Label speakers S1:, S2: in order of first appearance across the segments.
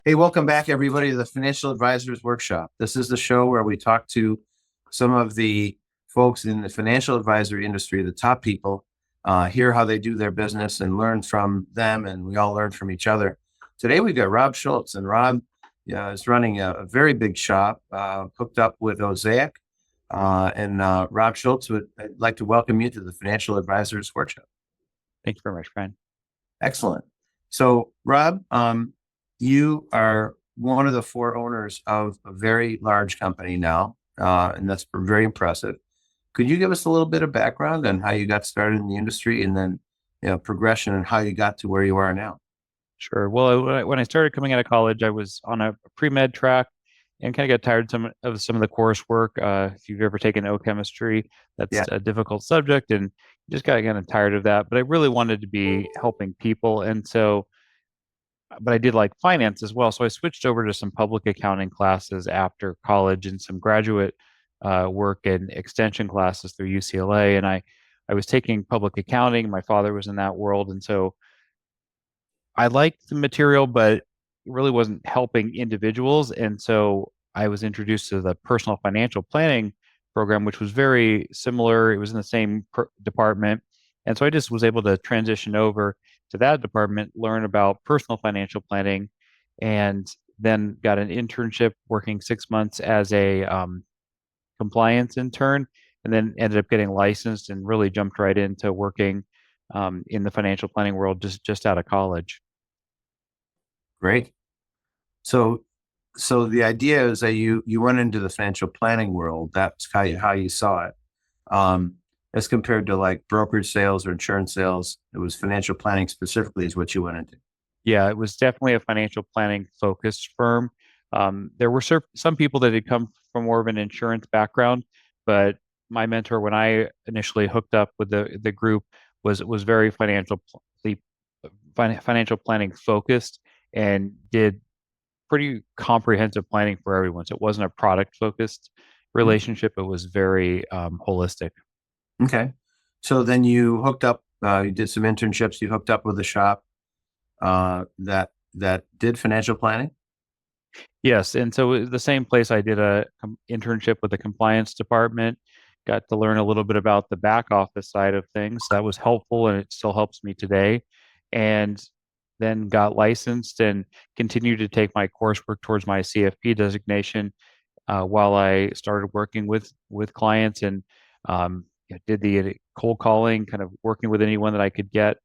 S1: Hey, welcome back, everybody, to the Financial Advisors Workshop. This is the show where we talk to some of the folks in the financial advisory industry, the top people, hear how they do their business and learn from them, and we all learn from each other. Today, we've got Rob Schultz, and Rob is running a very big shop hooked up with Osaic. Rob Schultz, I'd like to welcome you to the Financial Advisors Workshop.
S2: Thank you very much, Brian.
S1: Excellent. So, Rob, you are one of the four owners of a very large company now, and that's very impressive. Could you give us a little bit of background on how you got started in the industry, and then progression and how you got to where you are now?
S2: Sure. Well, when I started coming out of college, I was on a pre-med track and kind of got tired of some of the coursework. If you've ever taken O chemistry, that's
S1: Yeah.
S2: a difficult subject, and just got kind of tired of that. But I really wanted to be helping people, and so, but I did like finance as well. So I switched over to some public accounting classes after college and some graduate work and extension classes through UCLA. And I was taking public accounting. My father was in that world, and so I liked the material, but it really wasn't helping individuals. And so I was introduced to the personal financial planning program, which was very similar. It was in the same department. And so I just was able to transition over to that department, learn about personal financial planning, and then got an internship working 6 months as a compliance intern, and then ended up getting licensed and really jumped right into working in the financial planning world just out of college.
S1: Great. So, so the idea is that you went into the financial planning world. That's how you saw it. As compared to like brokerage sales or insurance sales, it was financial planning specifically is what you went into.
S2: Yeah, it was definitely a financial planning focused firm. There were some people that had come from more of an insurance background, but my mentor, when I initially hooked up with the group, was very financial planning focused and did pretty comprehensive planning for everyone. So it wasn't a product focused relationship; it was very holistic.
S1: Okay. So then you hooked up, you did some internships, you hooked up with a shop that did financial planning.
S2: Yes, and so it was the same place I did a internship with the compliance department. Got to learn a little bit about the back office side of things. That was helpful, and it still helps me today. And then got licensed and continued to take my coursework towards my CFP designation while I started working with clients and did the cold calling, kind of working with anyone that I could get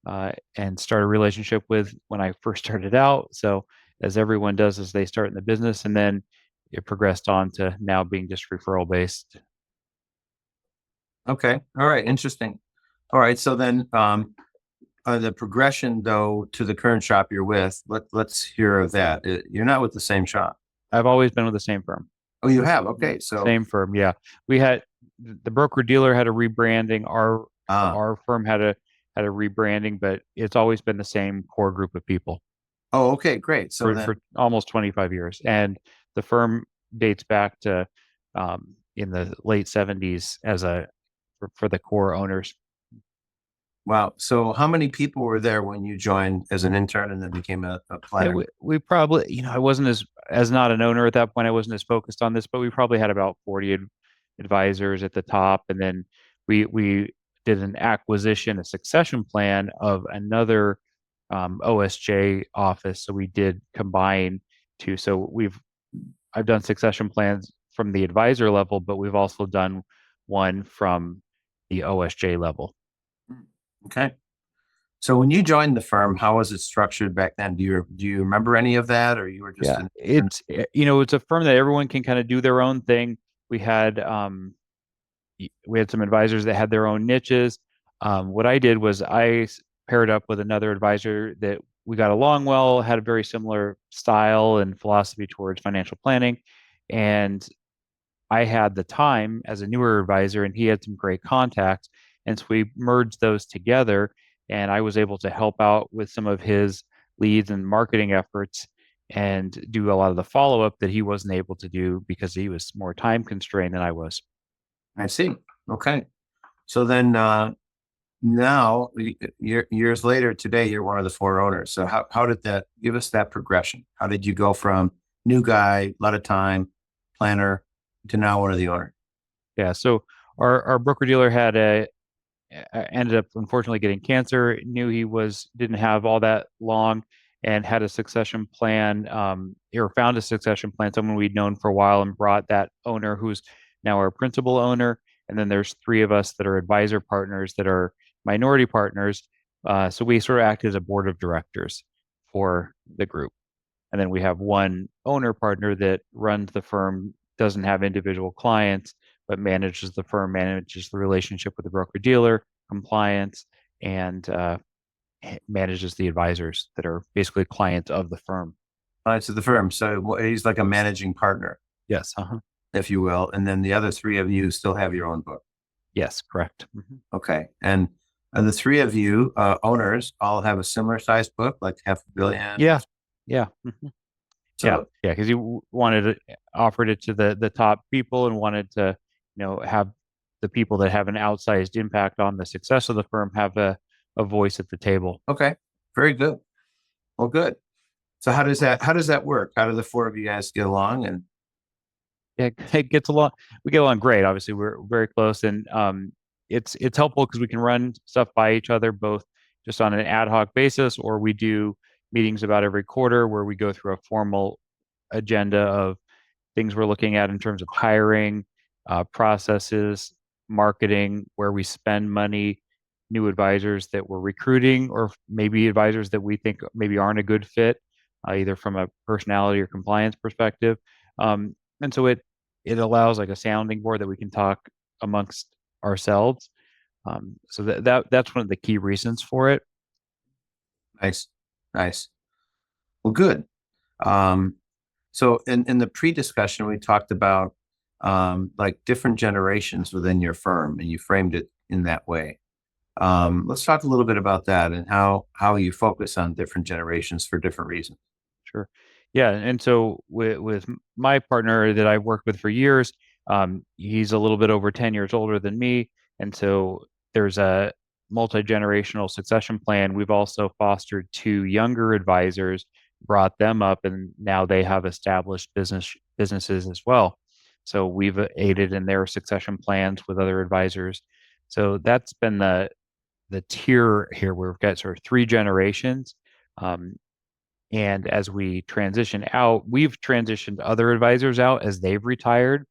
S2: and start a relationship with when I first started out. So as everyone does as they start in the business, and then it progressed on to now being just referral based.
S1: Okay. All right. Interesting. All right. So then the progression though to the current shop you're with, let's hear of that. You're not with the same shop.
S2: I've always been with the same firm.
S1: Oh, you have. Okay. So
S2: Same firm, yeah. We had the broker dealer had a rebranding.
S1: ah,
S2: Our firm had a rebranding, but it's always been the same core group of people
S1: oh, okay, great. So
S2: for
S1: then
S2: almost 25 years. And the firm dates back to in the late 70s as for the core owners.
S1: wow. So how many people were there when you joined as an intern and then became a
S2: Yeah,
S1: planner?
S2: we probably, I wasn't as not an owner at that point. I wasn't as focused on this, but we probably had about 40 advisors at the top, and then we did an acquisition, a succession plan of another OSJ office. So we did combine two. So I've done succession plans from the advisor level, but we've also done one from the OSJ level.
S1: Okay. So when you joined the firm, how was it structured back then? Do you remember any of that, or you were just
S2: Yeah,
S1: an intern?
S2: it's a firm that everyone can kind of do their own thing. We had we had some advisors that had their own niches. What I did was paired up with another advisor that we got along well, had a very similar style and philosophy towards financial planning, and I had the time as a newer advisor, and he had some great contacts, and so we merged those together, and I was able to help out with some of his leads and marketing efforts and do a lot of the follow up that he wasn't able to do because he was more time constrained than I was.
S1: I see. Okay. So then now, years later, today, you're one of the four owners. So how did that give us that progression? How did you go from new guy, a lot of time, planner, to now one of the owners?
S2: Yeah. So our broker dealer had a ended up unfortunately getting cancer. Knew he was didn't have all that long, and had a succession plan, or found a succession plan, someone we'd known for a while, and brought that owner who's now our principal owner. And then there's three of us that are advisor partners that are minority partners. So we sort of act as a board of directors for the group. And then we have one owner partner that runs the firm, doesn't have individual clients, but manages the firm, manages the relationship with the broker dealer, compliance, and manages the advisors that are basically clients of the firm.
S1: To the firm. So he's like a managing partner,
S2: Yes. Uh-huh.
S1: if you will. And then the other three of you still have your own book.
S2: Yes, correct. Mm-hmm.
S1: Okay. And the three of you owners all have a similar sized book, like $500 million.
S2: Yeah. Yeah. Mm-hmm.
S1: So,
S2: yeah. Because he wanted to offered it to the top people, and wanted to, have the people that have an outsized impact on the success of the firm have a voice at the table.
S1: okay. Very good. Well, good. So how does that work? How do the four of you guys get along? And
S2: Yeah, it gets along. We get along great. Obviously, we're very close, and it's helpful because we can run stuff by each other, both just on an ad hoc basis, or we do meetings about every quarter where we go through a formal agenda of things we're looking at in terms of hiring, processes, marketing, where we spend money, new advisors that we're recruiting, or maybe advisors that we think maybe aren't a good fit, either from a personality or compliance perspective. And so it allows like a sounding board that we can talk amongst ourselves. So that's one of the key reasons for it.
S1: nice, nice. Well, good. So in the pre-discussion, we talked about like different generations within your firm, and you framed it in that way. Let's talk a little bit about that and how you focus on different generations for different reasons.
S2: Sure. Yeah. And so with my partner that I've worked with for years, he's a little bit over 10 years older than me. And so there's a multi-generational succession plan. We've also fostered two younger advisors, brought them up, and now they have established businesses as well. So we've aided in their succession plans with other advisors. So that's been the tier here where we've got sort of three generations. Um, and as we transition out, we've transitioned other advisors out as they've retired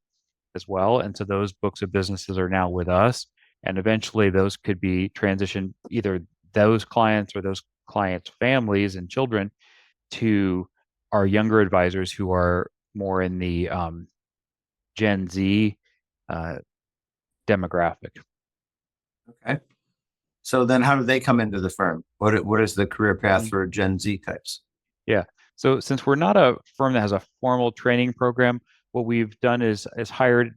S2: as well. And so those books of businesses are now with us. And eventually those could be transitioned, either those clients or those clients' families and children, to our younger advisors who are more in the Gen Z uh, demographic.
S1: Okay. So then how do they come into the firm? What is the career path for Gen Z types?
S2: Yeah. So since we're not a firm that has a formal training program, what we've done is hired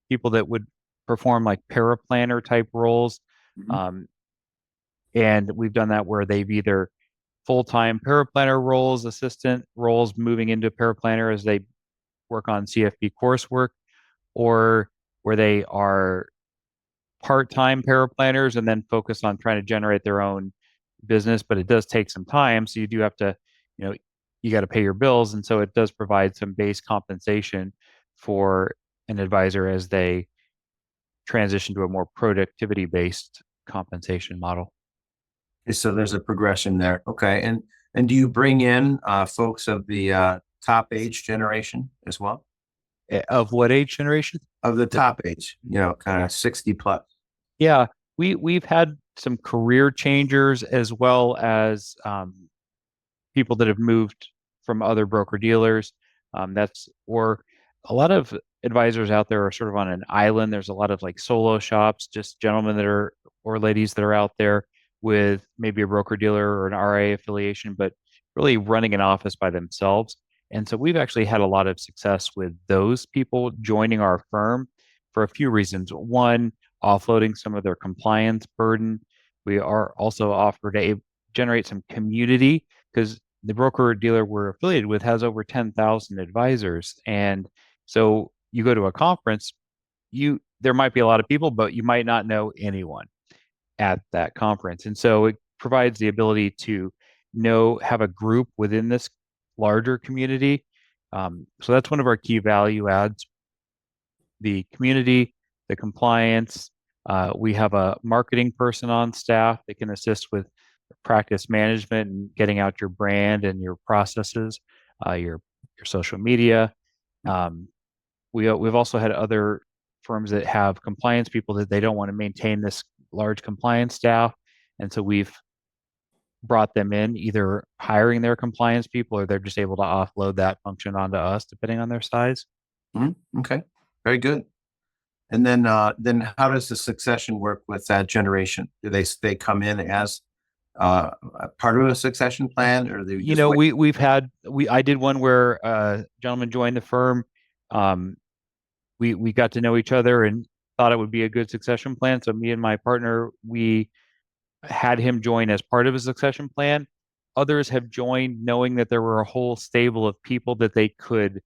S2: people that would perform like paraplanner type roles.
S1: Mhm.
S2: And we've done that where they've either full-time paraplanner roles, assistant roles, moving into paraplanner as they work on CFP coursework, or where they are part-time paraplanners and then focus on trying to generate their own business, but it does take some time. So you do have to, you know, you got to pay your bills. And so it does provide some base compensation for an advisor as they transition to a more productivity based compensation model.
S1: So there's a progression there. Okay. And do you bring in folks of the top age generation as well?
S2: Of what age generation?
S1: Of the top age, kind of 60 plus.
S2: Yeah, we've had some career changers as well as people that have moved from other broker dealers. That's or a lot of advisors out there are sort of on an island. There's a lot of like solo shops, just gentlemen that are or ladies that are out there with maybe a broker dealer or an RA affiliation, but really running an office by themselves. And so we've actually had a lot of success with those people joining our firm for a few reasons. One, offloading some of their compliance burden. We are also offered to generate some community because the broker dealer we're affiliated with has over 10,000 advisors. And so you go to a conference, there might be a lot of people, but you might not know anyone. at that conference. And so it provides the ability to have a group within this larger community. So that's one of our key value adds, the community, the compliance. We have a marketing person on staff that can assist with practice management and getting out your brand and your processes, your social media. Um, we've also had other firms that have compliance people that they don't want to maintain this large compliance staff, and so we've brought them in, either hiring their compliance people or they're just able to offload that function onto us, depending on their size.
S1: Okay, very good. And then how does the succession work with that generation? Do they come in as a part of a succession plan, or they just wait?
S2: I did one where a gentleman joined the firm. Um, we got to know each other and thought it would be a good succession plan. So me and my partner, we had him join as part of a succession plan. Others have joined knowing that there were a whole stable of people that they could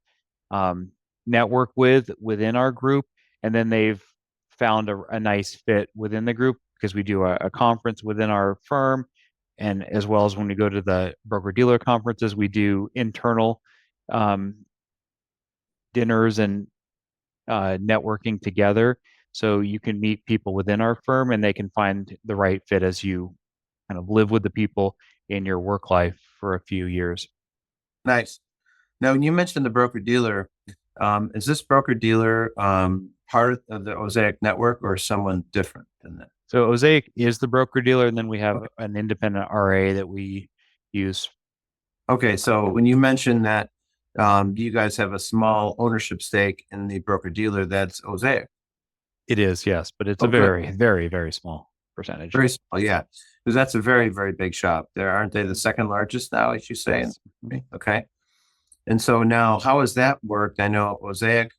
S2: um, network within our group, and then they've found a nice fit within the group because we do a conference within our firm, and as well as when we go to the broker dealer conferences, we do internal um, dinners and networking together. So you can meet people within our firm, and they can find the right fit as you kind of live with the people in your work life for a few years.
S1: Nice. Now, when you mentioned the broker dealer, is this broker dealer part of the Osaic network or someone different than that?
S2: So Osaic is the broker dealer, and then we have
S1: Okay.
S2: an independent RA that we use.
S1: Okay, so when you mentioned that you guys have a small ownership stake in the broker dealer, that's Osaic.
S2: It is, yes, but it's a
S1: Oh, good.
S2: very, very, very small percentage.
S1: Very small, yeah. Because that's a very, very big shop. There aren't they the second largest now, as you say?
S2: Yes.
S1: Okay. And so now, how has that worked? I know Osaic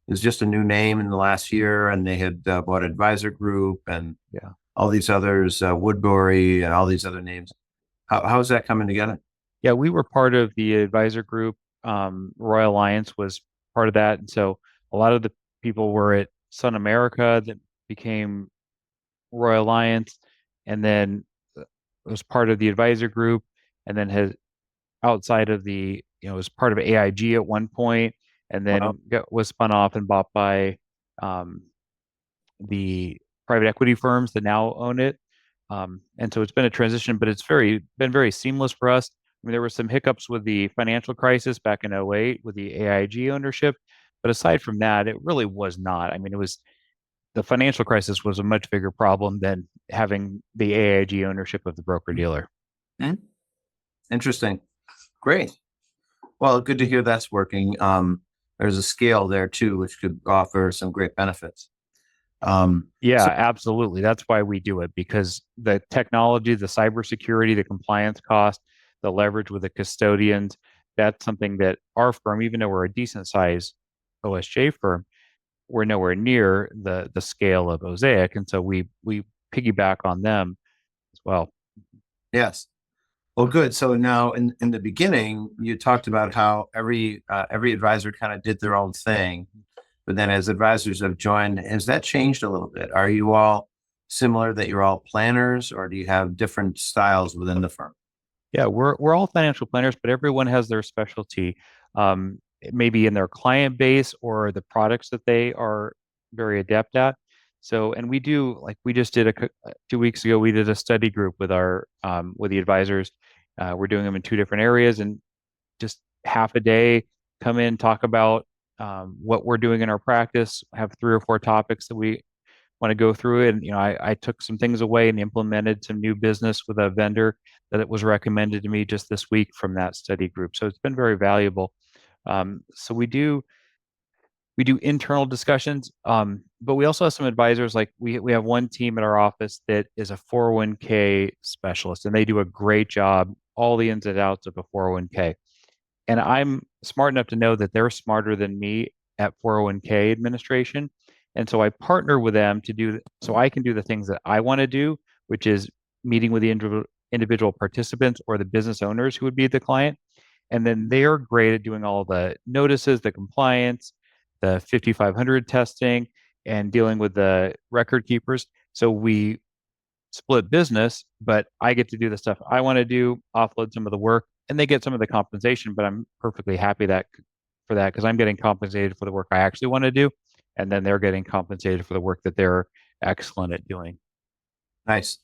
S1: is just a new name in the last year, and they had bought Advisor Group and
S2: Yeah.
S1: all these others, Woodbury and all these other names. How's that coming together?
S2: Yeah, we were part of the advisor group. Royal Alliance was part of that. And so a lot of the people were at Sun America that became Royal Alliance, and then was part of the advisor group, and then has outside of was part of AIG at one point, and
S1: Wow.
S2: then was spun off and bought by um, the private equity firms that now own it. And so it's been a transition, but it's been very seamless for us. I mean, there were some hiccups with the financial crisis back in '08 with the AIG ownership, but aside from that, it really was not. I mean, the financial crisis was a much bigger problem than having the AIG ownership of the broker dealer.
S1: Hmm. Interesting. Great. Well, good to hear that's working. There's a scale there too, which could offer some great benefits.
S2: Yeah,
S1: So
S2: absolutely. That's why we do it, because the technology, the cybersecurity, the compliance cost, the leverage with the custodians, that's something that our firm, even though we're a decent size OSJ firm, we're nowhere near the scale of Osaic. And so we piggyback on them as well.
S1: yes. Well, good. So now in the beginning, you talked about how every advisor kind of did their own thing. But then as advisors have joined, has that changed a little bit? Are you all similar that you're all planners, or do you have different styles within the firm?
S2: Yeah, we're all financial planners, but everyone has their specialty, maybe in their client base or the products that they are very adept at. So, and we do, like we just did 2 weeks ago, we did a study group with our with the advisors. We're doing them in two different areas, and just half a day, come in, talk about what we're doing in our practice, have 3 or 4 topics that we want to go through it. And, I took some things away and implemented some new business with a vendor that it was recommended to me just this week from that study group. So it's been very valuable. So we do internal discussions, but we also have some advisors. Like we have one team at our office that is a 401k specialist, and they do a great job, all the ins and outs of a 401k. And I'm smart enough to know that they're smarter than me at 401k administration. And so I partner with them so I can do the things that I want to do, which is meeting with the individual participants or the business owners who would be the client. And then they are great at doing all the notices, the compliance, the 5500 testing, and dealing with the record keepers. So we split business, but I get to do the stuff I want to do, offload some of the work, and they get some of the compensation. But I'm perfectly happy that for that because I'm getting compensated for the work I actually want to do, and then they're getting compensated for the work that they're excellent at doing.
S1: Nice.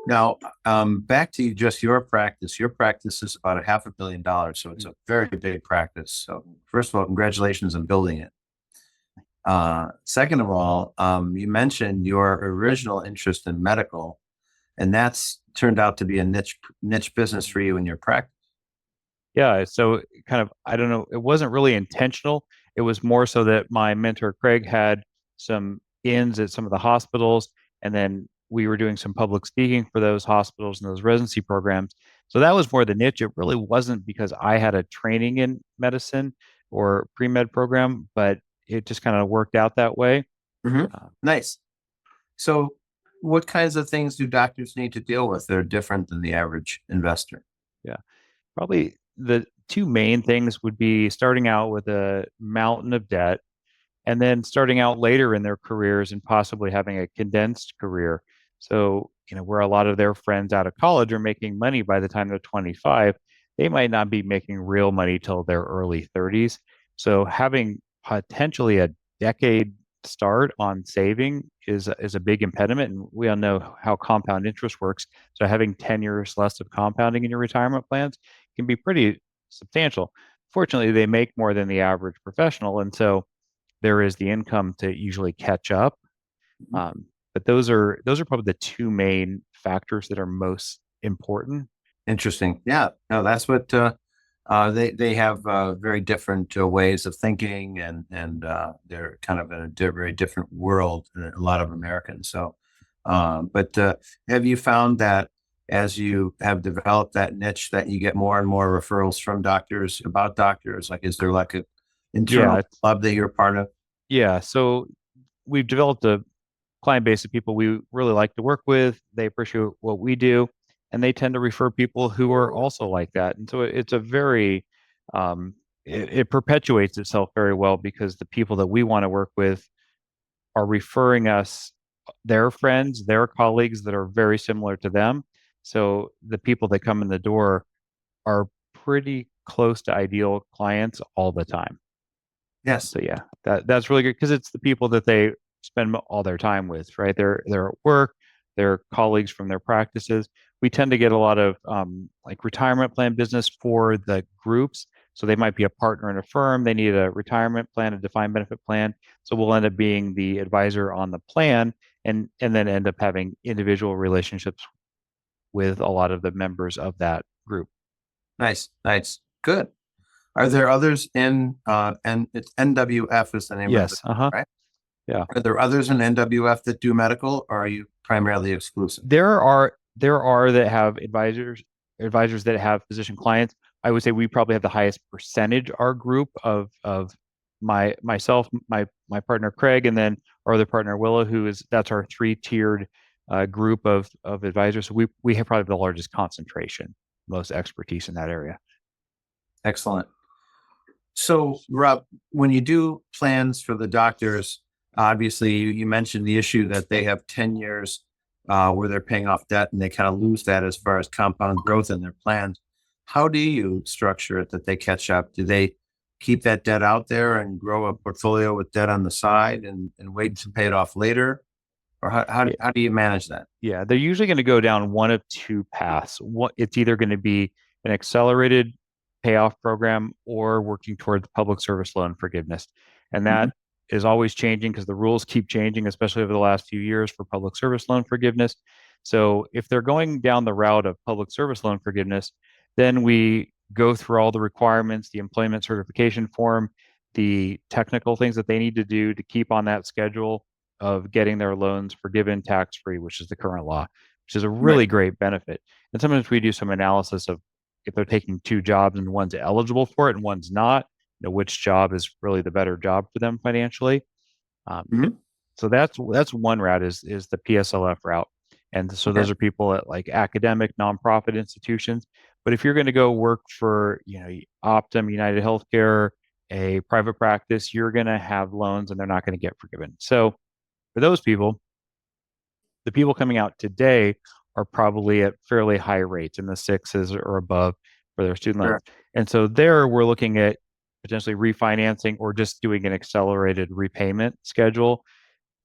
S1: Now, back to just your practice. Your practice is about $500 million, so it's a very big practice. So, first of all, congratulations on building it. Second of all, you mentioned your original interest in medical, and that's turned out to be a niche business for you in your practice.
S2: Yeah, so kind of, I don't know, it wasn't really intentional. It was more so that my mentor Craig had some ins at some of the hospitals, and then we were doing some public speaking for those hospitals and those residency programs. So that was more the niche. It really wasn't because I had a training in medicine or pre-med program, but it just kind of worked out that way.
S1: Nice. So, what kinds of things do doctors need to deal with that are different than the average investor?
S2: Yeah. Probably the two main things would be starting out with a mountain of debt and then starting out later in their careers and possibly having a condensed career. So, where a lot of their friends out of college are making money by the time they're 25, they might not be making real money till their early 30s. So, having potentially a decade start on saving is a big impediment, and we all know how compound interest works. So, having 10 years less of compounding in your retirement plans can be pretty substantial. Fortunately, they make more than the average professional, and so there is the income to usually catch up. But those are probably the two main factors that are most important.
S1: Interesting. Yeah. No, that's what they have very different ways of thinking, and they're kind of in a very different world than a lot of Americans. So, but have you found that as you have developed that niche, that you get more and more referrals from doctors about doctors? Like, is there like a internal
S2: Yeah,
S1: club that you're part of?
S2: yeah. So we've developed a client base of people we really like to work with. They appreciate what we do, and they tend to refer people who are also like that. And so it's a very it perpetuates itself very well because the people that we want to work with are referring us their friends, their colleagues that are very similar to them. So the people that come in the door are pretty close to ideal clients all the time.
S1: Yes.
S2: So yeah, that's really good because it's the people that they spend all their time with, right? They're at work, they're colleagues from their practices. We tend to get a lot of like retirement plan business for the groups. So they might be a partner in a firm, they need a retirement plan, a defined benefit plan. So we'll end up being the advisor on the plan and then end up having individual relationships with a lot of the members of that group.
S1: Nice. Nice. Good. Are there others in and it's NWF is the name of the,
S2: Yes, uh-huh.
S1: right?
S2: Yeah.
S1: Are there others in NWF that do medical, or are you primarily exclusive?
S2: There are that have advisors that have physician clients. I would say we probably have the highest percentage, our group of myself, my partner Craig, and then our other partner Willa, that's our three-tiered group of advisors. So we have probably the largest concentration, most expertise in that area.
S1: Excellent. So, Rob, when you do plans for the doctors, obviously you mentioned the issue that they have 10 years where they're paying off debt and they kind of lose that as far as compound growth in their plans. How do you structure it that they catch up? Do they keep that debt out there and grow a portfolio with debt on the side and wait to pay it off later? Or how do you manage that?
S2: Yeah, they're usually going to go down one of two paths. It's either going to be an accelerated payoff program or working towards public service loan forgiveness. And that
S1: Mhm.
S2: is always changing because the rules keep changing, especially over the last few years for public service loan forgiveness. So if they're going down the route of public service loan forgiveness, then we go through all the requirements, the employment certification form, the technical things that they need to do to keep on that schedule of getting their loans forgiven tax free, which is the current law, which is a
S1: Right.
S2: really great benefit. And sometimes we do some analysis of if they're taking two jobs and one's eligible for it and one's not, which job is really the better job for them financially. Um,
S1: Mhm.
S2: so that's one route is the PSLF route. And so
S1: Okay.
S2: those are people at like academic nonprofit institutions. But if you're going to go work for, Optum, United Healthcare, a private practice, you're going to have loans and they're not going to get forgiven. So for those people, the people coming out today are probably at fairly high rates in the sixes or above for their student loans.
S1: Sure.
S2: And so there we're looking at potentially refinancing or just doing an accelerated repayment schedule,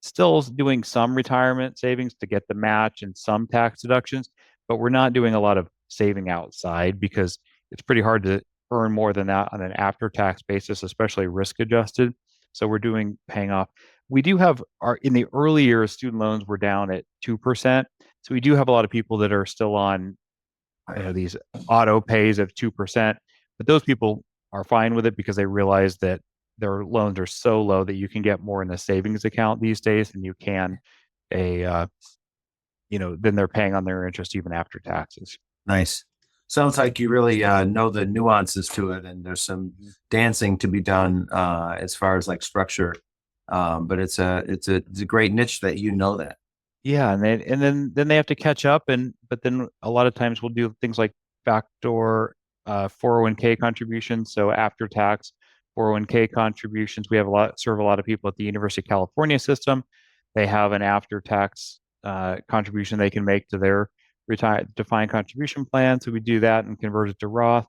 S2: still doing some retirement savings to get the match and some tax deductions, but we're not doing a lot of saving outside because it's pretty hard to earn more than that on an after tax basis, especially risk adjusted. So we're doing paying off. We do have our in the early years, student loans were down at 2%. So we do have a lot of people that are still on these auto pays of 2%, but those people are fine with it because they realize that their loans are so low that you can get more in a savings account these days than you can a than they're paying on their interest even after taxes.
S1: Nice. Sounds like you really know the nuances to it, and there's some dancing to be done as far as like structure. But it's a great niche that you know that.
S2: Yeah, and then they have to catch up, and but then a lot of times we'll do things like backdoor 401k contributions. So after tax 401k contributions, we have serve a lot of people at the University of California system. They have an after tax contribution they can make to their retired defined contribution plan. So we do that and convert it to Roth.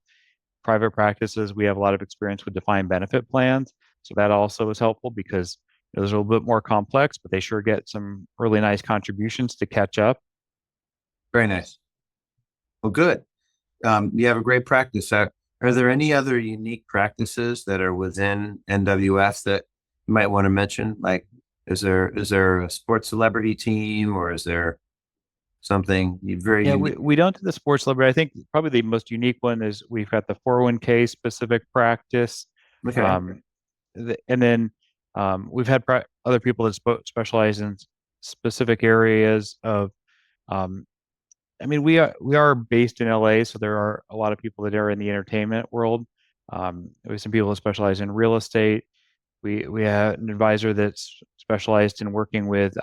S2: Private practices, we have a lot of experience with defined benefit plans. So that also is helpful because those are a little bit more complex, but they sure get some really nice contributions to catch up.
S1: Very nice. Well, good. You have a great practice. Are there any other unique practices that are within NWF that you might want to mention? Like, is there a sports celebrity team, or is there something very
S2: Yeah, we,
S1: unique?
S2: we don't do the sports library. I think probably the most unique one is we've got the 401k specific practice.
S1: Okay.
S2: Um, and then we've had other people that specialize in specific areas of um, I mean, we are based in LA, so there are a lot of people that are in the entertainment world. We have some people that specialize in real estate. We have an advisor that's specialized in working with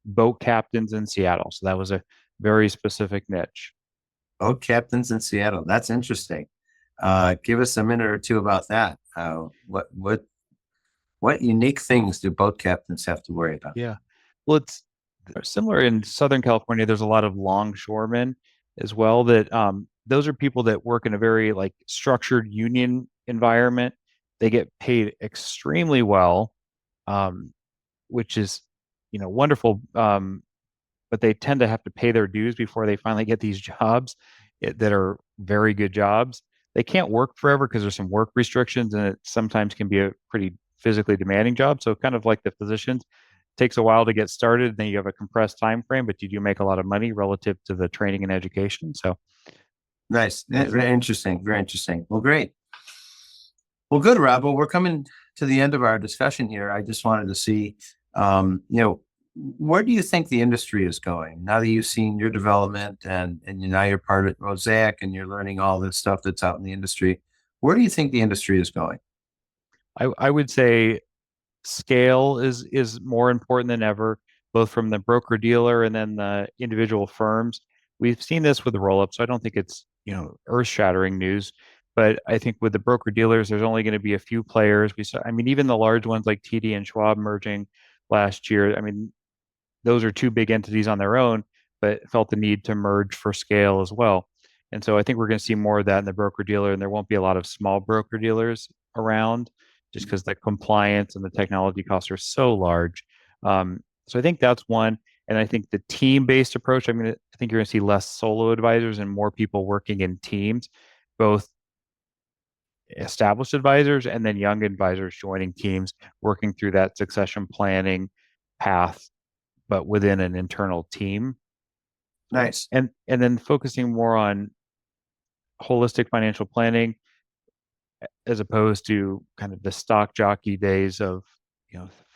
S2: boat captains in Seattle. So that was a very specific niche.
S1: Oh, captains in Seattle. That's interesting. Give us a minute or two about that. What unique things do boat captains have to worry about?
S2: Yeah. Well, it's similar in Southern California. There's a lot of longshoremen as well that those are people that work in a very like structured union environment. They get paid extremely well, um, which is, wonderful. But they tend to have to pay their dues before they finally get these jobs that are very good jobs. They can't work forever because there's some work restrictions, and it sometimes can be a pretty physically demanding job. So kind of like the physicians, takes a while to get started, and then you have a compressed time frame, but you do make a lot of money relative to the training and education. So
S1: Nice.
S2: that's
S1: Very interesting. Very interesting. Well, great. Well, good, Rob. Well, we're coming to the end of our discussion here. I just wanted to see, where do you think the industry is going now that you've seen your development and now you're part of Mosaic and you're learning all this stuff that's out in the industry? Where do you think the industry is going?
S2: I would say scale is more important than ever, both from the broker dealer and then the individual firms. We've seen this with the roll up, so I don't think it's earth shattering news. But I think with the broker dealers, there's only going to be a few players. I mean, even the large ones like TD and Schwab merging last year. I mean, those are two big entities on their own, but felt the need to merge for scale as well. And so I think we're going to see more of that in the broker dealer, and there won't be a lot of small broker dealers around just because the compliance and the technology costs are so large. So I think that's one. And I think the team-based approach, I think you're going to see less solo advisors and more people working in teams, both established advisors and then young advisors joining teams, working through that succession planning path but within an internal team,
S1: Nice.
S2: and then focusing more on holistic financial planning as opposed to kind of the stock jockey days of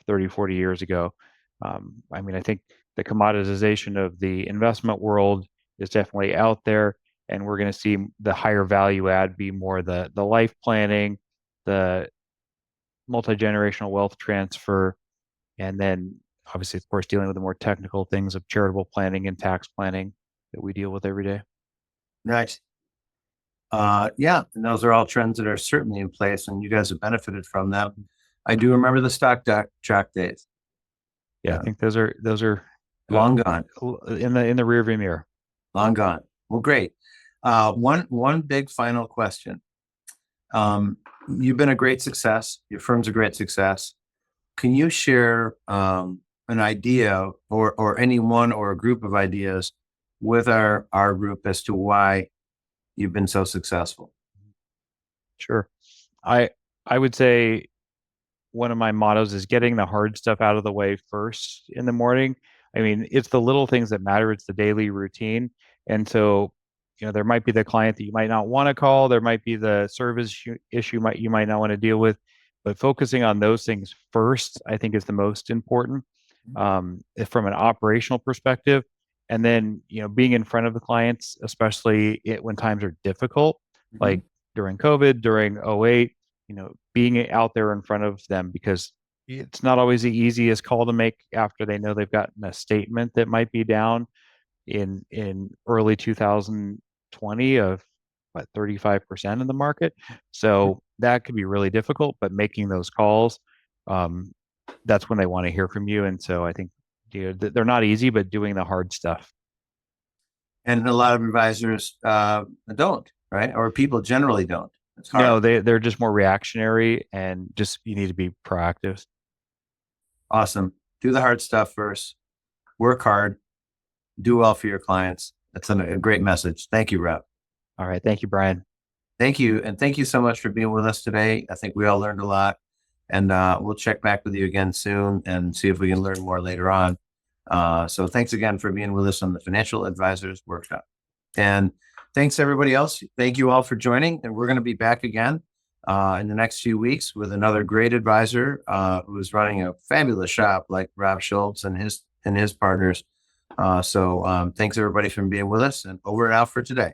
S2: 30 40 years ago. I think the commoditization of the investment world is definitely out there, and we're going to see the higher value add be more the life planning, the multi-generational wealth transfer, and then obviously, of course, dealing with the more technical things of charitable planning and tax planning that we deal with every day.
S1: Nice. Yeah, and those are all trends that are certainly in place, and you guys have benefited from them. I do remember the stock track days.
S2: Yeah, I think those are
S1: Long gone.
S2: in the rearview mirror.
S1: Long gone. Well, great. One big final question. You've been a great success. Your firm's a great success. Can you share an idea or any one or a group of ideas with our group as to why you've been so successful?
S2: Sure. I would say one of my mottos is getting the hard stuff out of the way first in the morning. I mean, it's the little things that matter. It's the daily routine. And so, there might be the client that you might not want to call. There might be the issue you might not want to deal with, but focusing on those things first, I think is the most important from an operational perspective. And then, being in front of the clients, especially when times are difficult, like during COVID, during '08, being out there in front of them, because it's not always the easiest call to make after they know they've gotten a statement that might be down in early 2020 of what 35% in the market. So that could be really difficult, but making those calls, that's when they want to hear from you. And so I think they're not easy, but doing the hard stuff.
S1: And a lot of advisors don't, right? Or people generally don't. It's hard.
S2: No, they're just more reactionary, and just you need to be proactive.
S1: Awesome. Do the hard stuff first. Work hard. Do well for your clients. That's a great message. Thank you, Rob.
S2: All right. Thank you, Brian.
S1: Thank you. And thank you so much for being with us today. I think we all learned a lot, and we'll check back with you again soon and see if we can learn more later on. So thanks again for being with us on the Financial Advisors Workshop. And thanks everybody else. Thank you all for joining. And we're going to be back again in the next few weeks with another great advisor who is running a fabulous shop like Rob Schultz and his partners. So thanks everybody for being with us, and over and out for today.